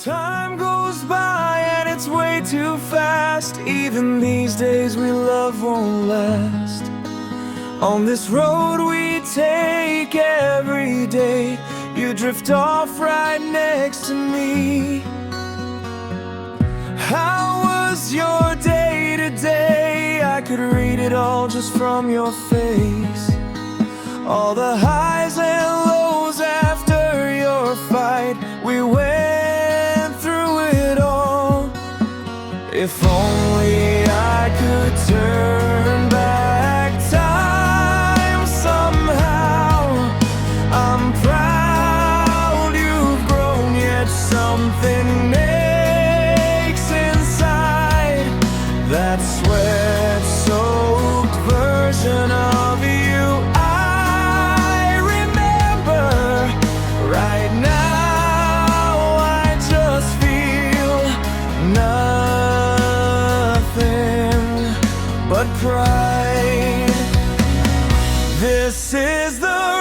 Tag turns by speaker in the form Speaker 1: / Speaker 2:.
Speaker 1: Time goes by and it's way too fast. Even these days we love won't last. On this road we take every day, you drift off right next to me. How was your day today? I could read it all just from your face. All the highs and lows after your fight, we went through it all. If only I could turn back time somehow. I'm proud you've grown, yet something aches inside. That sweat-soaked version of you I remember. Right now I just feel nothing but pride. This is the